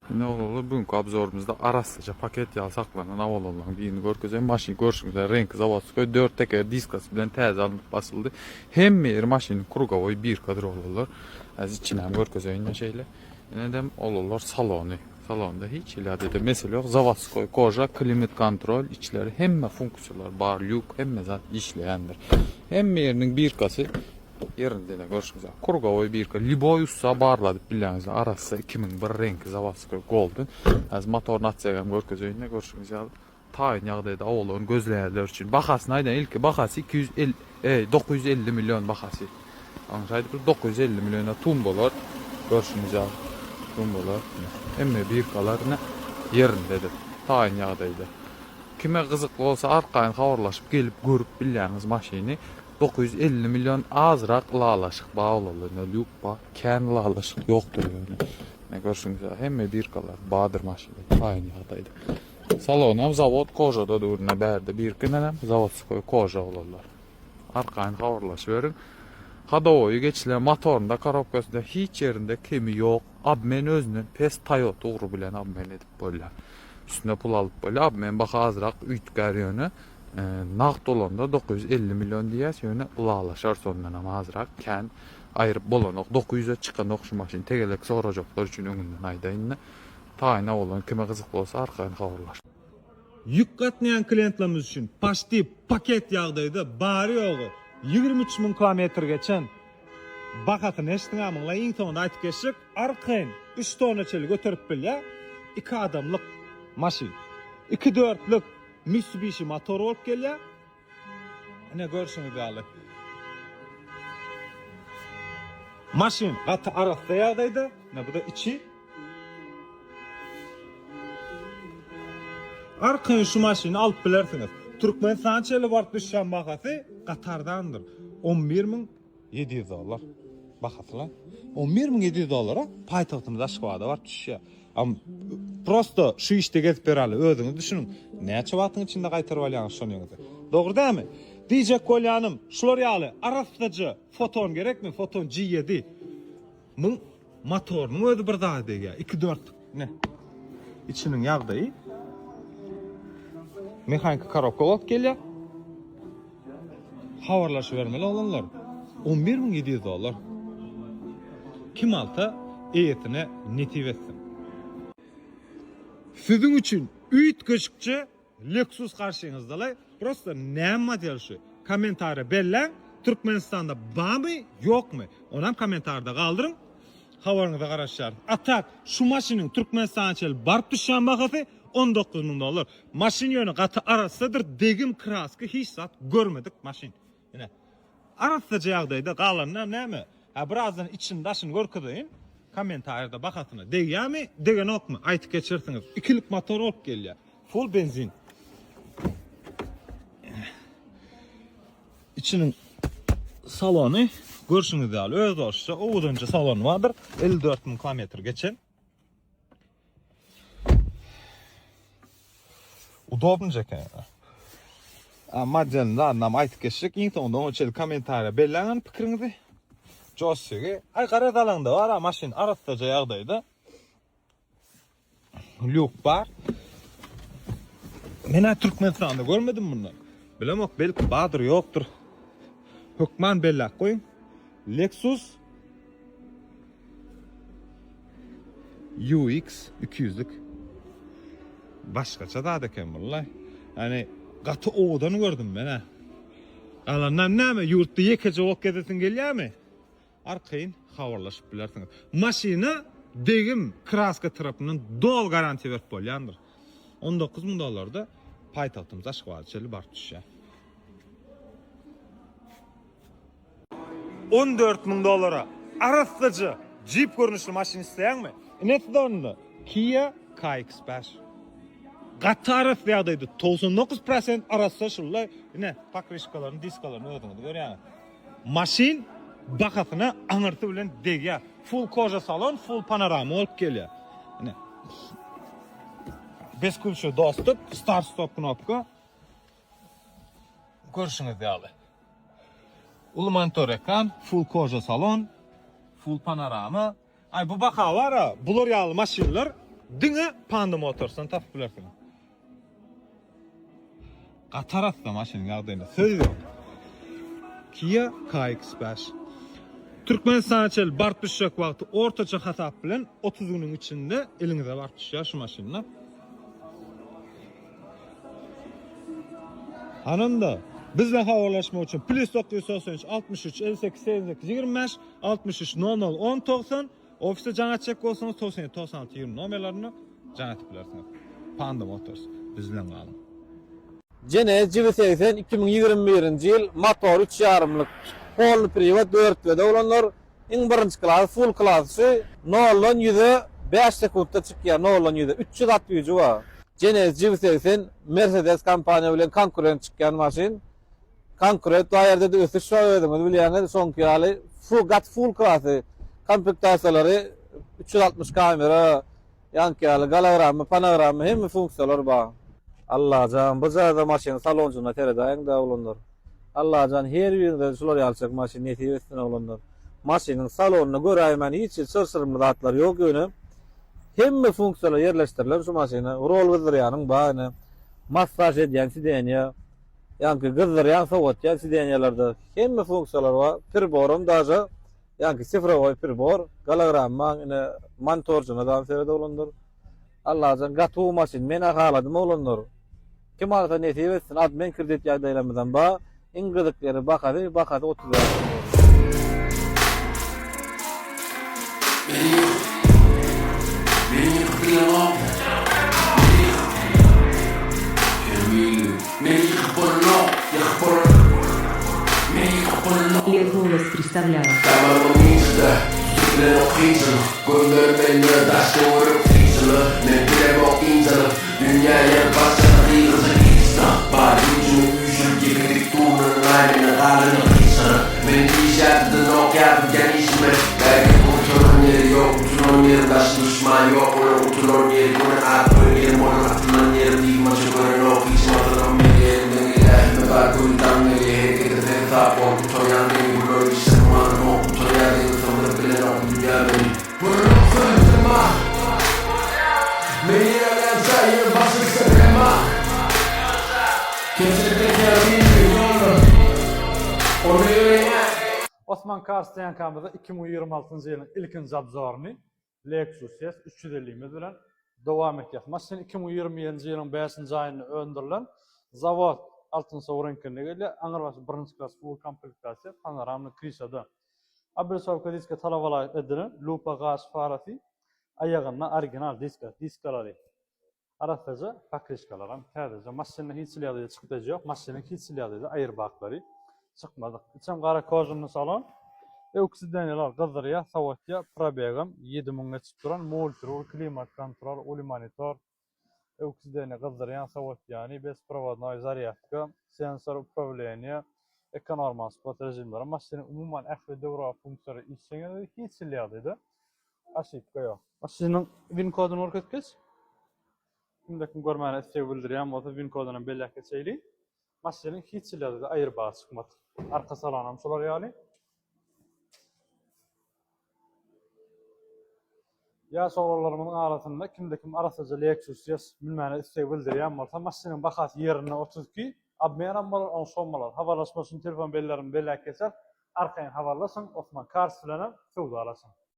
Ne olur bugünkü obzorumuzda arasıca paket yağ saklanan avalolan birini görkezeyim. Maşin görüşümüzde renk zavodskoy 4 teker diskası bilen tez alınıp basıldı. Hem yer maşinin kurgavoy bir kadar olurlar. Az içine hem görkezeyim şeyle. Neden olurlar salonu. Salonda hiç iladede mesele yok. Zavodskoy koja, klimat kontrol, içleri hemme fonksiyalar bar, lük, hemme zat işleyendir. Hem yerinin bir kası yerinde de görüşürüz. Kurgavoy bir ka liboy ussa barladı biləňiz arası 2001 renk zavodskoy golden. Az motor natsagam görkezöýünde görüşürüz. Taýyn ýagdaýda awlaryny gözleýärler üçin bahasyny aýdan ilki bahasy 950 milyon bahasy. Aňşaýdy 950 milyona tun bolar. Görüşürüz. Tun bolar. Emme bir kalaryny yerindedir. Taýyn ýagdaýda. Kime gyzykly bolsa arkaýyn habarlaşyp gelip görüp bilýäňiz maşyny 950 milyon azrak lalaşık bağlılı ne lük ba ken lalaşık yoktur yani. Ne görüşünüz hemme bir kalar Badır maşını aynı yağdaydı. Salonam zavod kojada duruna berdi bir günenem zavodskoy koja olurlar. Arkayın havarlaş verin. Hadovoyu geçilen motorunda korobkasında hiç yerinde kemi yok. Abmen özünün pes Toyota uğru bilen abmen edip böyle. Üstüne pul alıp böyle abmen baka azrak üt gariyonu. Naqd olanda 950 milyon diýäs ýöne ulalaşar sondan ama azrak kän aýryp bolanok 900'e çıkan okşu maşin tegelek sorajaklar üçin öňünden aýdaýyn. Taýyna bolan kime gyzyk bolsa arkaýyn habarlaş. Yük katlayan klientlerimiz için paşti paket ýagdaýda bari ýogy 23 000 kilometr geçen bakakyn eşdiňamyňla iň toňda aýtyp geçik arkaýyn 3 tona çeli götürüp bilýär 2 adamlyk maşin 2 dörtlük Mitsubishi motor olup gelýär. Ne görüşüňiz ýaly. Maşin gaty arasda ýagdaýda, ne bu da içi. Arkaýyn şu maşyny alyp bilersiňiz. Türkmenistan çeli barp düşýän bahasy Gatardandyr. 11.700 dollar. Bahasy lan. 11.700 dollara paýtagtymyz Aşgabatda barp düşýär. Am prosto şu işte gezip berali özüňiz düşünün. Näçe wagtyň içinde gaýtaryp alýaňyz şonuňyzy. Dogry dämi? Diýjek bolýanym, şular ýaly arasdaja foton gerekmi? Foton G7. Muň motorunyň özü bir daha dege. 2-4 ne? İçiniň ýagdaýy. Mehanik korobka bolup gelýär. Habarlaşy bermeli olanlar. 11.700 dollar. Kim alta eýetine netip etsin. Sizin için üýtgeççi Lexus karşınızda. Prosta näme model şu? Komentara belläň. Türkmenistanda barmy, ýokmy? Onam komentarda galdyryn. Habaryňyza garaşýar. Atak şu maşynyň Türkmenistan çel barp düşýän bahasy 19 000 dollar. Maşyn ýöne gaty arasadyr degim kraska hiç zat görmedik maşyn. Ene. Arasaja ýagdaýda galanlar näme? Ha birazdan için daşyny görkezýin. Komentarda bakasyna degýärmi, degen okmy? Aýtyp geçirsiňiz. Ikilik motor olup gelýär. Full benzin. İçiniň salony görüşüňiz ýaly öz bolsa, owdunça salon bardyr. 54 000 kilometr geçen. Udobnja eken. Modelini anlam aýtyp geçik. Iň soňda oňa çel komentarda belläňän pikiriňizi. Jossege, ay gara dalanda var maşin arasdaja ýagdaýda. Lük bar. Mena Türkmenistanda görmedim bundan. Bilemok belki badyr ýokdur. Hökman bellak koyun. Lexus UX 200'lük. Başkaça da eken vallahi. Yani gaty oğdan gördüm ben ha. Alandan näme ýurtda ýekece ok gedesin gelýärmi? Arkaýyn habarlaşyp bilersiňiz. Maşyna degim kraska tarapyndan dol garanti berip bolýandyr. 19 000 dollarda paýtagtymyz Aşgabat çeli barp düşýär. 14 000 dollara arasdaja Jeep görnüşli maşyn isleýärmi? Näçe onda? Kia KX5. Gaty arasda ýagdaýda 99% arasda şullay, ne pakrishkalaryny, diskalaryny ödüňiz görýärmi? Maşyn bakasyna aňyrty bilen degýär. Full koja salon, full panorama olup gelýär. Ne? Beskulşy dostuk, start stop knopka. Görüşüňiz ýaly. Ulu monitor ekran, full koja salon, full panorama. Ay bu baka var ha, bular ýaly maşinler Dine Panda Motors'tan tapıp bilersin. Qatarasda maşinin ýagdaýynda söz ýok. Kia KX5. Türkmenistan çel barp düşek wagty ortaça hasap bilen 30 günüň içinde eliňizde barp düşýär şu maşyna. Ananda bizle havalaşma üçün +993 63 58 88 25 63 00 1090 ofiste jaňa çek bolsaňyz 97 96 20 nomerlerini jaňa atyp bilersiniz. Panda Motors bizle galyn. Jene Civiseksen 2021-nji ýyl motor 3,5-lyk Pol privat 4 ve olanlar iň birinji klass full klassy 0-dan 100'e 5 sekundda çykýar 0-dan 100'e 360 bar. Jene Civiseksen Mercedes kampanya bilen konkurent çykýan maşyn. Konkurent bu ýerde de ösüş şoýadymy bilýäňiz soňky ýaly full klassy komplektaýsiýalary 360 kamera, ýanky ýaly gologram, panoram hemme funksiýalar bar. Allah can bu zada maşyn salonjuna teredaýyn da olanlar. Allah can her birinde şular ýalçak maşyn netip etsin olanlar. Maşynyň salonuny göräýmen hiç sır-sırmy zatlar ýok ýöne. Hemme funksiýalar ýerleşdirilen şu maşyna rol gydyrýanyň bagyny massaj edýän sideniýa, ýanky gydyrýan sowatýan sideniýalarda hemme funksiýalar bar. Pirborum daja ýanky sifrowy pirbor, gologramma montorjuna da terede olanlar. Allah can gatu maşyn mena haladym olanlar. Kim alsa netip etsin admen kredit ýagdaýlarymyzdan ba iň gyzykly bakady 30 ýaş. Голос представляет. Osman Karslan kamerada 2026 yılın ilkinci abzoryny Lexus S 350 bilen dowam etýär. Maşyn 2027 yılın 5-nji aýyny öndürilen zawod altyn sowrenkindigi aňyrbaşy 1-nji klass full komplektasiýa panoramly krişada. Abresovka diska talap edilen lupa gaz farasy ayagynda original diskalary. Arasaja pakrişkalar hem täze maşynyň hiç ýaly çykdyjy ýok. Maşynyň hiç ýaly aýyrbaklary çykmady. İçem gara kozumny salon. Oksidenler gızdırya, savatya, probegam 7000 geçip duran multirol, klimat kontrol, uli monitor. Oksideni gızdıryan savatyani, besprovodnoy zaryatka, sensor upravleniya, ekonormal spot rejimleri. Maşynyň umuman ähli döwra funksiýary işleýär, hiç ýaly aşypka ýok. Maşynyň win koduny orketgeç. Kimdekin görmäni istek bildirýän bolsa win koduny belläp geçeýli. Maşynyň hiç ýaly aýyrbaga çykmady. Arka salonam şolar ýaly. Ya sorularımın arasında kimdekim arasaca Lexus yas bilmäni istek bildirýän bolsa maşynyň bahasy ýerine 32 abmeran bolar on sommalar habarlaşma üçin telefon bellerini belläp geçer arkaýyn habarlaşyň Osman Kars bilen söwda alasın.